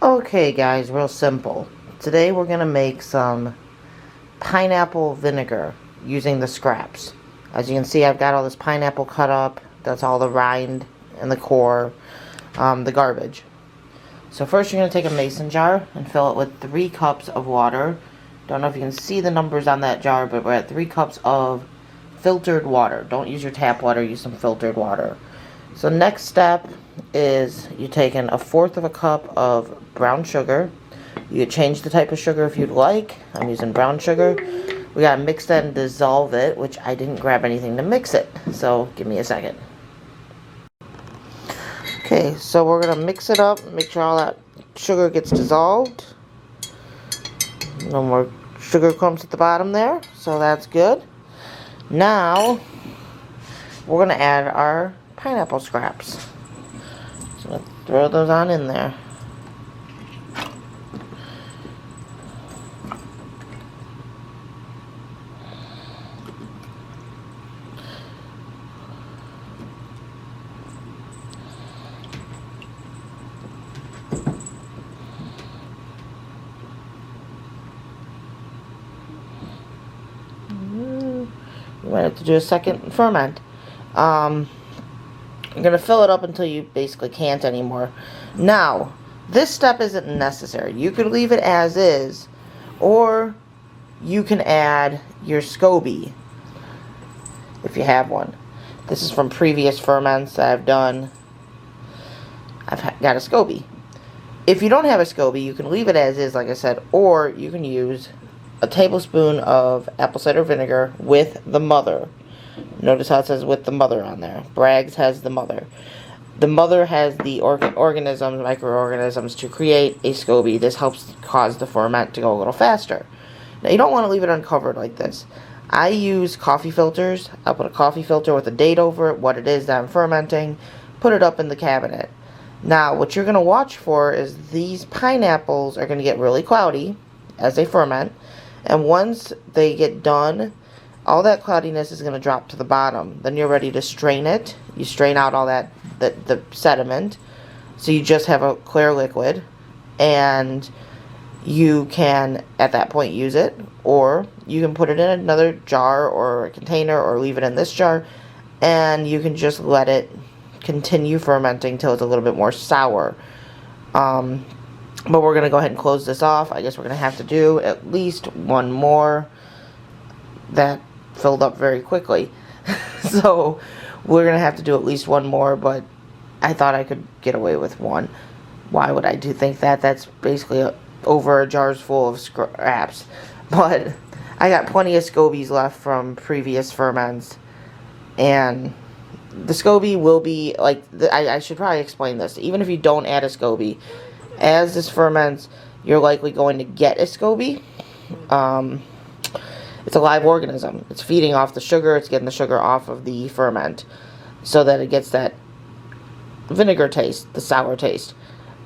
Okay guys, real simple. Today we're going to make some pineapple vinegar using the scraps. As you can see, I've got all this pineapple cut up. That's all the rind and the core, the garbage. So first you're going to take a mason jar and fill it with 3 cups of water. Don't know if you can see the numbers on that jar, but we're at 3 cups of filtered water. Don't use your tap water, use some filtered water. So next step is you taking 1/4 of a cup of brown sugar. You could change the type of sugar if you'd like. I'm using brown sugar. We gotta mix that and dissolve it, which I didn't grab anything to mix it. So give me a second. Okay, so we're gonna mix it up, make sure all that sugar gets dissolved. No more sugar clumps at the bottom there, so that's good. Now we're gonna add our pineapple scraps. So I'm gonna throw those on in there. You might have to do a second ferment. You're going to fill it up until you basically can't anymore. Now, this step isn't necessary. You could leave it as is, or you can add your SCOBY if you have one. This is from previous ferments that I've done. I've got a SCOBY. If you don't have a SCOBY, you can leave it as is, like I said, or you can use a tablespoon of apple cider vinegar with the mother. Notice how it says with the mother on there. Bragg's has the mother. The mother has the organisms, microorganisms to create a SCOBY. This helps cause the ferment to go a little faster. Now you don't want to leave it uncovered like this. I use coffee filters. I'll put a coffee filter with a date over it, what it is that I'm fermenting, put it up in the cabinet. Now what you're going to watch for is these pineapples are going to get really cloudy as they ferment. And once they get done, all that cloudiness is going to drop to the bottom. Then you're ready to strain it. You strain out all that the sediment, so you just have a clear liquid, and you can at that point use it, or you can put it in another jar or a container, or leave it in this jar, and you can just let it continue fermenting till it's a little bit more sour. But we're going to go ahead and close this off. I guess we're going to have to do at least one more. That filled up very quickly. So we're going to have to do at least one more, but I thought I could get away with one. Why would I think that? That's basically over a jar's full of scraps. But I got plenty of SCOBYs left from previous ferments. And the SCOBY will be, like, I should probably explain this. Even if you don't add a SCOBY, as this ferments, you're likely going to get a SCOBY. It's a live organism. It's feeding off the sugar. It's getting the sugar off of the ferment so that it gets that vinegar taste, the sour taste.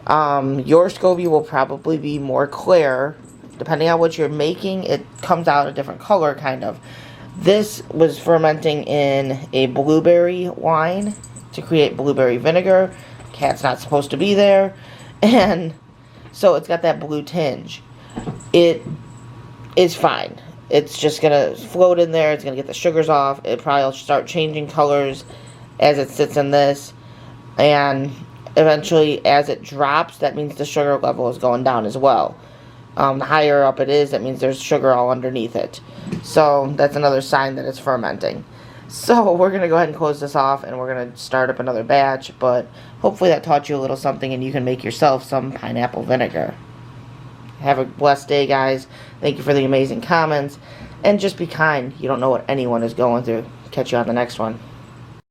Your SCOBY will probably be more clear. Depending on what you're making, it comes out a different color, kind of. This was fermenting in a blueberry wine to create blueberry vinegar. Cat's not supposed to be there. And so it's got that blue tinge. It is fine. It's just going to float in there. It's going to get the sugars off. It probably will start changing colors as it sits in this. And eventually, as it drops, that means the sugar level is going down as well. The higher up it is, that means there's sugar all underneath it. So that's another sign that it's fermenting. So we're going to go ahead and close this off, and we're going to start up another batch. But hopefully that taught you a little something, and you can make yourself some pineapple vinegar. Have a blessed day, guys. Thank you for the amazing comments. And just be kind. You don't know what anyone is going through. Catch you on the next one.